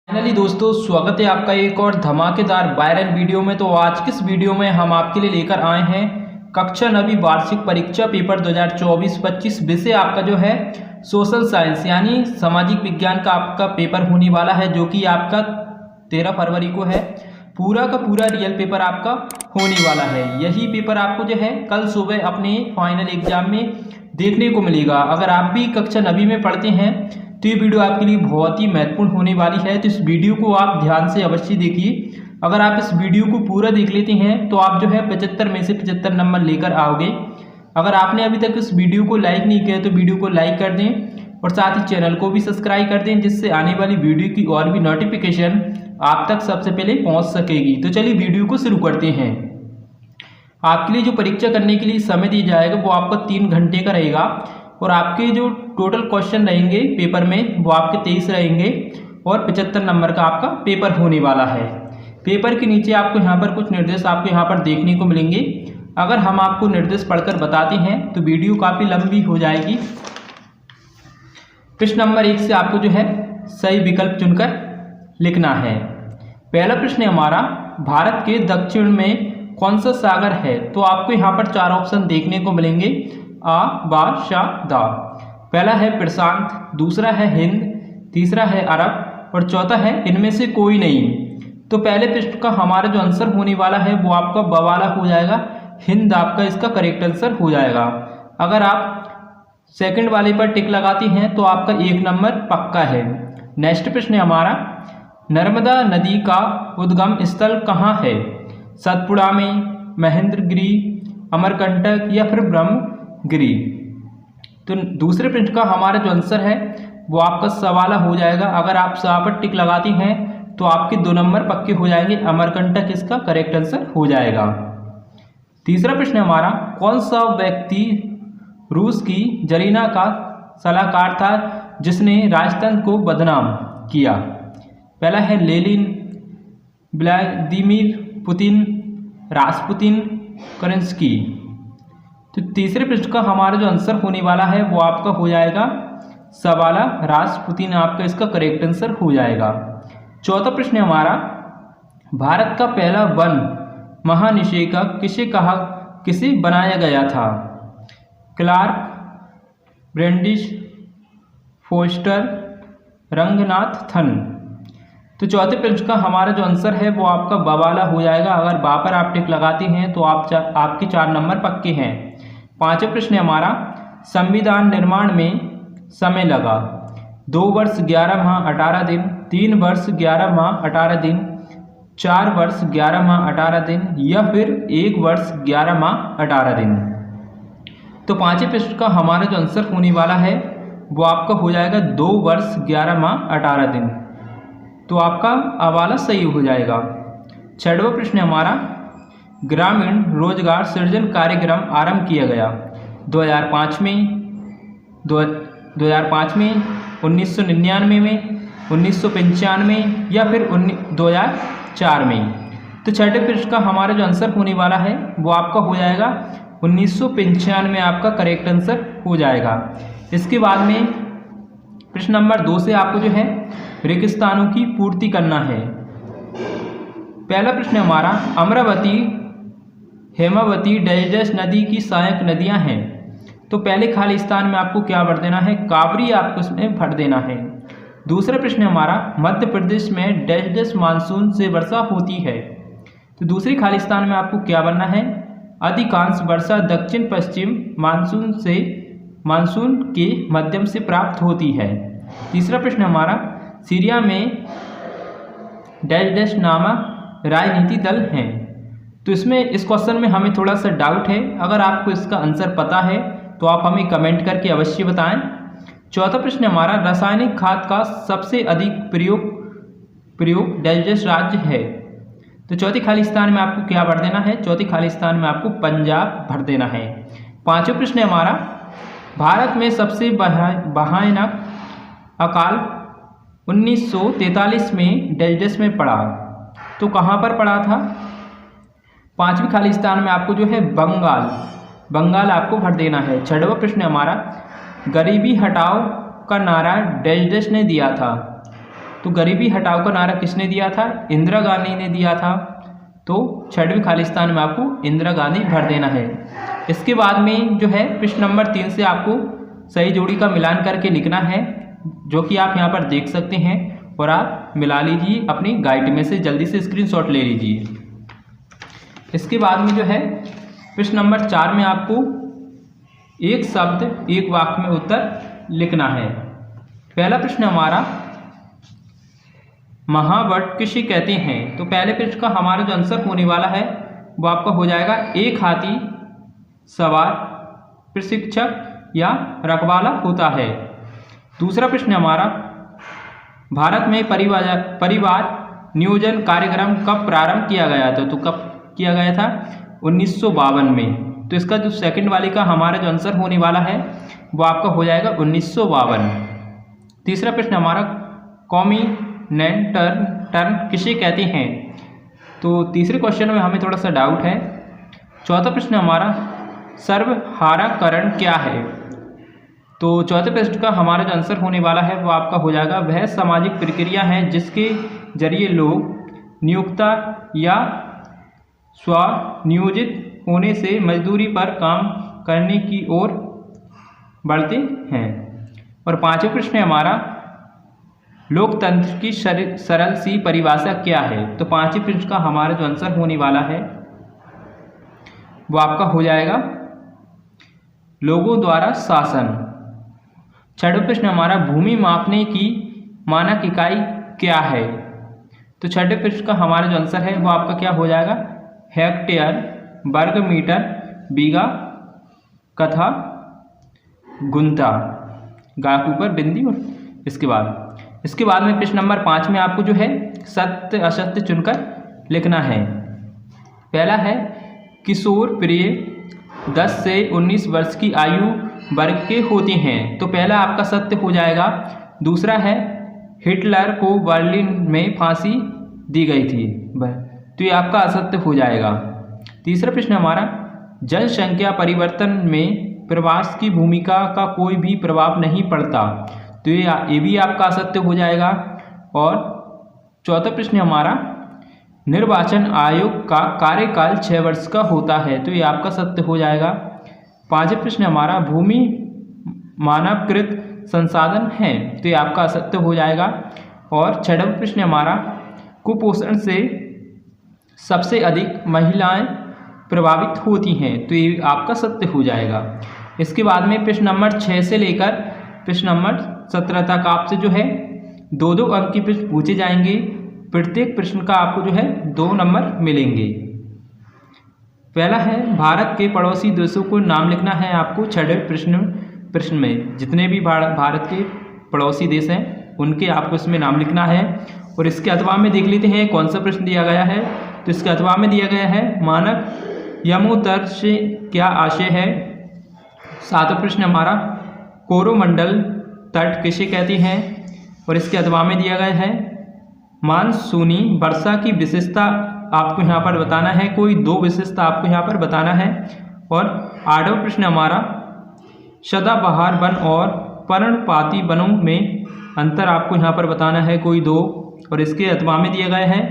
Finally दोस्तों स्वागत है आपका एक और धमाकेदार वायरल वीडियो में। तो आज किस वीडियो में हम आपके लिए लेकर आए हैं कक्षा 9वीं वार्षिक परीक्षा पेपर 2024-25 विषय आपका जो है सोशल साइंस यानी सामाजिक विज्ञान का आपका पेपर होने वाला है, जो कि आपका 13 फरवरी को है। पूरा का पूरा रियल पेपर आपका होने वाला है। यही पेपर आपको जो है कल सुबह अपने फाइनल एग्जाम में देखने को मिलेगा। अगर आप भी कक्षा 9वीं में पढ़ते हैं तो ये वीडियो आपके लिए बहुत ही महत्वपूर्ण होने वाली है, तो इस वीडियो को आप ध्यान से अवश्य देखिए। अगर आप इस वीडियो को पूरा देख लेते हैं तो आप जो है 75 में से 75 नंबर लेकर आओगे। अगर आपने अभी तक इस वीडियो को लाइक नहीं किया तो वीडियो को लाइक कर दें और साथ ही चैनल को भी सब्सक्राइब कर दें, जिससे आने वाली वीडियो की और भी नोटिफिकेशन आप तक सबसे पहले पहुँच सकेगी। तो चलिए वीडियो को शुरू करते हैं। आपके लिए जो परीक्षा करने के लिए समय दिया जाएगा वो आपका 3 घंटे का रहेगा और आपके जो टोटल क्वेश्चन रहेंगे पेपर में वो आपके 23 रहेंगे और 75 नंबर का आपका पेपर होने वाला है। पेपर के नीचे आपको यहाँ पर कुछ निर्देश आपको यहाँ पर देखने को मिलेंगे। अगर हम आपको निर्देश पढ़कर बताते हैं तो वीडियो काफ़ी लंबी हो जाएगी। प्रश्न नंबर 1 से आपको जो है सही विकल्प चुनकर लिखना है। पहला प्रश्न है हमारा, भारत के दक्षिण में कौन सा सागर है? तो आपको यहाँ पर 4 ऑप्शन देखने को मिलेंगे, आ, बा, शा, दा। पहला है प्रशांत, दूसरा है हिंद, तीसरा है अरब और चौथा है इनमें से कोई नहीं। तो पहले प्रश्न का हमारा जो आंसर होने वाला है वो आपका ब वाला हो जाएगा, हिंद आपका इसका करेक्ट आंसर हो जाएगा। अगर आप सेकंड वाले पर टिक लगाती हैं तो आपका 1 नंबर पक्का है। नेक्स्ट प्रश्न है हमारा, नर्मदा नदी का उद्गम स्थल कहाँ है? सतपुड़ा में, महेंद्रगिरी, अमरकंटक या फिर ब्रह्मगिरी। तो दूसरे प्रश्न का हमारा जो आंसर है वो आपका सवाला हो जाएगा। अगर आप सवा पर टिक लगाती हैं तो आपके 2 नंबर पक्के हो जाएंगे, अमरकंटक इसका करेक्ट आंसर हो जाएगा। तीसरा प्रश्न हमारा, कौन सा व्यक्ति रूस की जरीना का सलाहकार था जिसने राजतंत्र को बदनाम किया? पहला है लेनिन, व्लादिमीर पुतिन, रासपुतिन, करंस्की। तो तीसरे प्रश्न का हमारा जो आंसर होने वाला है वो आपका हो जाएगा सवाला, रासपुतिन आपका इसका करेक्ट आंसर हो जाएगा। चौथा प्रश्न हमारा, भारत का पहला वन महानिदेशक किसे बनाया गया था? क्लार्क, ब्रैंडिश, फोस्टर, रंगनाथन। तो चौथे प्रश्न का हमारा जो आंसर है वो आपका बवाला हो जाएगा। अगर बा पर आप टिक लगाते हैं तो आपके 4 नंबर पक्के हैं। पांचवा प्रश्न हमारा, संविधान निर्माण में समय लगा 2 वर्ष 11 माह 18 दिन, 3 वर्ष 11 माह 18 दिन, 4 वर्ष 11 माह 18 दिन या फिर 1 वर्ष 11 माह 18 दिन। तो पांचवें प्रश्न का हमारा जो आंसर होने वाला है वो आपका हो जाएगा 2 वर्ष 11 माह 18 दिन। तो आपका हवाला सही हो जाएगा। छठवां प्रश्न हमारा, ग्रामीण रोजगार सृजन कार्यक्रम आरंभ किया गया 2005 में, 1999 में, 1995 या फिर 2004 में। तो छठे प्रश्न का हमारा जो आंसर होने वाला है वो आपका हो जाएगा 1995 में आपका करेक्ट आंसर हो जाएगा। इसके बाद में प्रश्न नंबर 2 से आपको जो है रेगिस्तानों की पूर्ति करना है। पहला प्रश्न हमारा, अमरावती, हेमावती, डैश नदी की सहायक नदियां हैं। तो पहले खाली स्थान में आपको क्या भर देना है? काबरी आपको इसमें भर देना है। दूसरा प्रश्न हमारा, मध्य प्रदेश में डैश मानसून से वर्षा होती है। तो दूसरी खाली स्थान में आपको क्या भरना है? अधिकांश वर्षा दक्षिण पश्चिम मानसून के माध्यम से प्राप्त होती है। तीसरा प्रश्न हमारा, सीरिया में डैश नामक राजनीति दल हैं। तो इसमें इस क्वेश्चन में हमें थोड़ा सा डाउट है। अगर आपको इसका आंसर पता है तो आप हमें कमेंट करके अवश्य बताएं। चौथा प्रश्न हमारा, रासायनिक खाद का सबसे अधिक प्रयोग डैश राज्य है। तो चौथी खाली स्थान में आपको क्या भर देना है? चौथी खाली स्थान में आपको पंजाब भर देना है। पांचवा प्रश्न हमारा, भारत में सबसे भयानक अकाल 1943 में डैश में पड़ा। तो कहाँ पर पड़ा था? पांचवी खाली स्थान में आपको जो है बंगाल आपको भर देना है। छठवां प्रश्न हमारा, गरीबी हटाओ का नारा डैश ने दिया था। तो गरीबी हटाओ का नारा किसने दिया था? इंदिरा गांधी ने दिया था। तो 6वीं खालिस्तान में आपको इंदिरा गांधी भर देना है। इसके बाद में जो है प्रश्न नंबर 3 से आपको सही जोड़ी का मिलान करके लिखना है, जो कि आप यहाँ पर देख सकते हैं, और आप मिला लीजिए अपनी गाइड में से, जल्दी से स्क्रीनशॉट ले लीजिए। इसके बाद में जो है प्रश्न नंबर 4 में आपको एक शब्द एक वाक्य में उत्तर लिखना है। पहला प्रश्न हमारा महावट किसे कहते हैं? तो पहले प्रश्न का हमारा जो आंसर होने वाला है वो आपका हो जाएगा एक हाथी सवार प्रशिक्षक या रखवाला होता है। दूसरा प्रश्न हमारा भारत में परिवार नियोजन कार्यक्रम कब प्रारंभ किया गया था? तो कब किया गया था? 1952 में। तो इसका जो सेकंड वाले का हमारा जो आंसर होने वाला है वो आपका हो जाएगा 1952। तीसरा प्रश्न हमारा कौमी टर्न किसे कहते हैं? तो तीसरे क्वेश्चन में हमें थोड़ा सा डाउट है। चौथा प्रश्न हमारा सर्वहाराकरण क्या है? तो चौथे प्रश्न का हमारा जो आंसर होने वाला है वो आपका हो जाएगा वह सामाजिक प्रक्रिया है जिसके जरिए लोग नियोक्ता या स्वनियोजित होने से मजदूरी पर काम करने की ओर बढ़ते हैं। और पांचवा प्रश्न हमारा लोकतंत्र की सरल सी परिभाषा क्या है? तो पांचवें प्रश्न का हमारा जो आंसर होने वाला है वो आपका हो जाएगा लोगों द्वारा शासन। छठवां प्रश्न हमारा भूमि मापने की मानक इकाई क्या है? तो छठे प्रश्न का हमारा जो आंसर है वो आपका क्या हो जाएगा? हेक्टेयर, वर्ग मीटर, बीघा, कथा, गुंता, गा के ऊपर बिंदी। और इसके बाद में प्रश्न नंबर 5 में आपको जो है सत्य असत्य चुनकर लिखना है। पहला है किशोर प्रिय 10 से 19 वर्ष की आयु वर्ग के होते हैं। तो पहला आपका सत्य हो जाएगा। दूसरा है हिटलर को बर्लिन में फांसी दी गई थी, तो ये आपका असत्य हो जाएगा। तीसरा प्रश्न हमारा जनसंख्या परिवर्तन में प्रवास की भूमिका का कोई भी प्रभाव नहीं पड़ता। तो ये भी आपका असत्य हो जाएगा। और चौथा प्रश्न हमारा निर्वाचन आयोग का कार्यकाल 6 वर्ष का होता है। तो ये आपका सत्य हो जाएगा। पांचवा प्रश्न हमारा भूमि मानवकृत संसाधन है। तो ये आपका असत्य हो जाएगा। और छठवां प्रश्न हमारा कुपोषण से सबसे अधिक महिलाएं प्रभावित होती हैं। तो ये आपका सत्य हो जाएगा। इसके बाद में प्रश्न नंबर 6 से लेकर प्रश्न नंबर 17 तक आपसे जो है 2-2 अंक के प्रश्न पूछे जाएंगे। प्रत्येक प्रश्न का आपको जो है 2 नंबर मिलेंगे। पहला है भारत के पड़ोसी देशों को नाम लिखना है आपको। 6वें प्रश्न में जितने भी भारत के पड़ोसी देश हैं उनके आपको इसमें नाम लिखना है। और इसके अथवा में देख लेते हैं कौन सा प्रश्न दिया गया है। तो इसके अथवा में दिया गया है मानक यमोत्तर से क्या आशय है। 7वां प्रश्न हमारा कोरोमंडल तट किसे कहते हैं। और इसके अथवा में दिया गया है मानसूनी वर्षा की विशेषता आपको यहाँ पर बताना है। कोई 2 विशेषता आपको यहाँ पर बताना है। और 8वां प्रश्न हमारा सदाबहार वन और पर्णपाती वनों में अंतर आपको यहाँ पर बताना है, कोई 2। और इसके अथवा में दिया गया है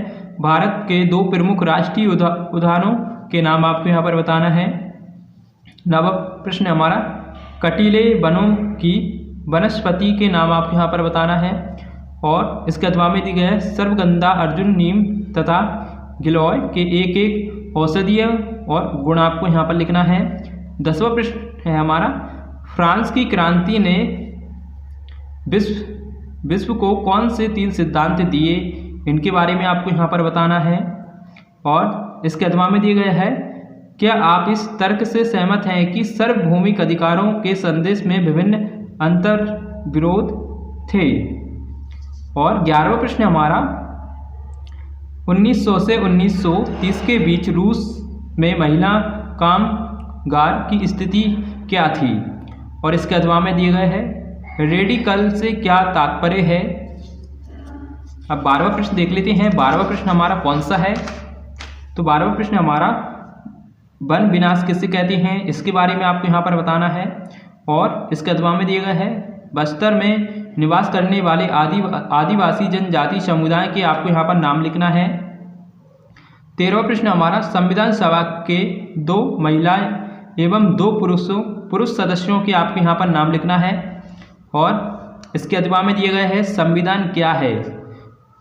भारत के 2 प्रमुख राष्ट्रीय उद्यानों के नाम आपको यहाँ पर बताना है। 9वां प्रश्न हमारा कटीले वनों की वनस्पति के नाम आपको यहाँ पर बताना है। और इसके अथवा में दिया गया है सर्वगंधा, अर्जुन, नीम तथा गिलोय के एक औषधीय और गुण आपको यहाँ पर लिखना है। 10वां प्रश्न है हमारा फ्रांस की क्रांति ने विश्व को कौन से 3 सिद्धांत दिए, इनके बारे में आपको यहाँ पर बताना है। और इसके अथवा में दिया गया है क्या आप इस तर्क से सहमत हैं कि सार्वभौमिक अधिकारों के संदेश में विभिन्न अंतर विरोध थे। और 11वां प्रश्न हमारा 1900 से 1930 के बीच रूस में महिला कामगार की स्थिति क्या थी। और इसके अथवा में दिए गए हैं रेडिकल से क्या तात्पर्य है। अब 12वां प्रश्न देख लेते हैं। 12वां प्रश्न हमारा कौन सा है। तो 12वां प्रश्न हमारा वन विनाश किसे कहते हैं, इसके बारे में आपको यहाँ पर बताना है। और इसके अथवा में दिया गया है बस्तर में निवास करने वाले आदिवासी जनजाति समुदाय के आपको यहाँ पर नाम लिखना है। 13वां प्रश्न हमारा, संविधान सभा के 2 महिलाएं एवं 2 पुरुष सदस्यों के आपको यहाँ पर नाम लिखना है। और इसके जवाब में दिए गए हैं संविधान क्या है,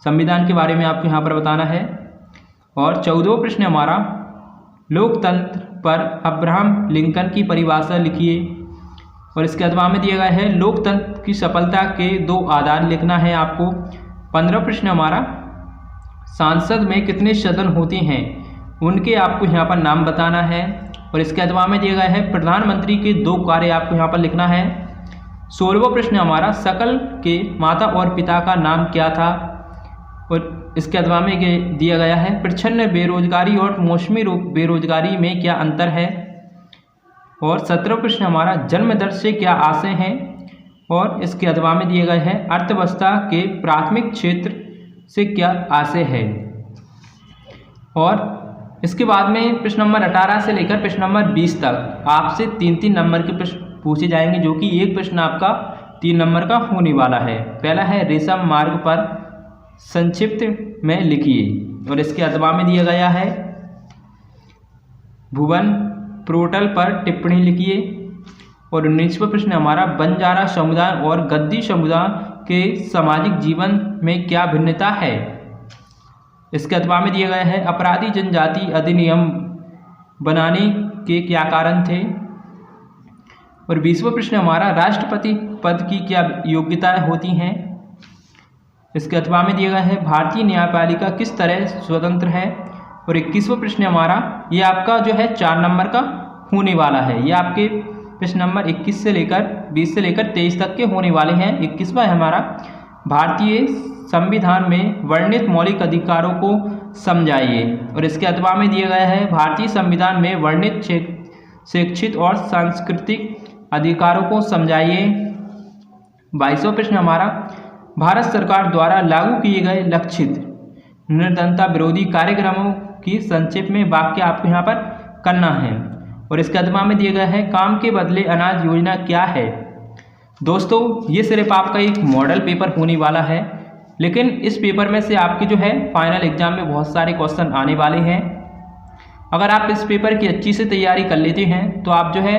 संविधान के बारे में आपको यहाँ पर बताना है। और 14वां प्रश्न हमारा, लोकतंत्र पर अब्राहम लिंकन की परिभाषा लिखिए। और इसके जवाब में दिया गया है लोकतंत्र की सफलता के 2 आधार लिखना है आपको। 15वां प्रश्न हमारा, संसद में कितने सदन होते हैं, उनके आपको यहाँ पर नाम बताना है। और इसके जवाब में दिया गया है प्रधानमंत्री के 2 कार्य आपको यहाँ पर लिखना है। 16वां प्रश्न हमारा, शकल के माता और पिता का नाम क्या था। और इसके जवाब में दिया गया है प्रच्छन्न बेरोजगारी और मौसमी बेरोजगारी में क्या अंतर है। और 17वां प्रश्न हमारा, जन्म दर से क्या आशय हैं। और इसके जवाब में दिए गए हैं अर्थव्यवस्था के प्राथमिक क्षेत्र से क्या आशय है। और इसके बाद में प्रश्न नंबर 18 से लेकर प्रश्न नंबर 20 तक आपसे 3-3 नंबर के प्रश्न पूछे जाएंगे, जो कि एक प्रश्न आपका 3 नंबर का होने वाला है। पहला है रेशम मार्ग पर संक्षिप्त में लिखिए। और इसके जवाब में दिया गया है भुवन पोर्टल पर टिप्पणी लिखिए। और 19वां प्रश्न हमारा, बंजारा समुदाय और गद्दी समुदाय के सामाजिक जीवन में क्या भिन्नता है। इसके जवाब में दिया गया है अपराधी जनजाति अधिनियम बनाने के क्या कारण थे। और 20वां प्रश्न हमारा, राष्ट्रपति पद की क्या योग्यताएं होती हैं। इसके जवाब में दिया गया है भारतीय न्यायपालिका किस तरह स्वतंत्र है। और 21वां प्रश्न हमारा, ये आपका जो है 4 नंबर का होने वाला है। ये आपके प्रश्न नंबर 21 से लेकर 20 से लेकर 23 तक के होने वाले हैं। 21वां है हमारा, भारतीय संविधान में वर्णित मौलिक अधिकारों को समझाइए। और इसके जवाब में दिया गया है भारतीय संविधान में वर्णित शैक्षिक और सांस्कृतिक अधिकारों को समझाइए। 22वां प्रश्न हमारा, भारत सरकार द्वारा लागू किए गए लक्षित निर्धनता विरोधी कार्यक्रमों की संक्षेप में वाक्य आपको यहाँ पर करना है। और इसके जवाब में दिया गया है काम के बदले अनाज योजना क्या है। दोस्तों, ये सिर्फ आपका एक मॉडल पेपर होने वाला है, लेकिन इस पेपर में से आपके जो है फाइनल एग्जाम में बहुत सारे क्वेश्चन आने वाले हैं। अगर आप इस पेपर की अच्छी से तैयारी कर लेते हैं तो आप जो है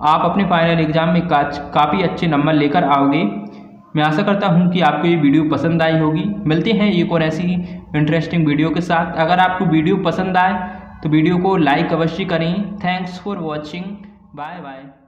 आप अपने फाइनल एग्जाम में काफ़ी अच्छे नंबर लेकर आओगे। मैं आशा करता हूं कि आपको ये वीडियो पसंद आई होगी। मिलते हैं एक और ऐसी इंटरेस्टिंग वीडियो के साथ। अगर आपको वीडियो पसंद आए तो वीडियो को लाइक अवश्य करें। Thanks for watching, bye bye.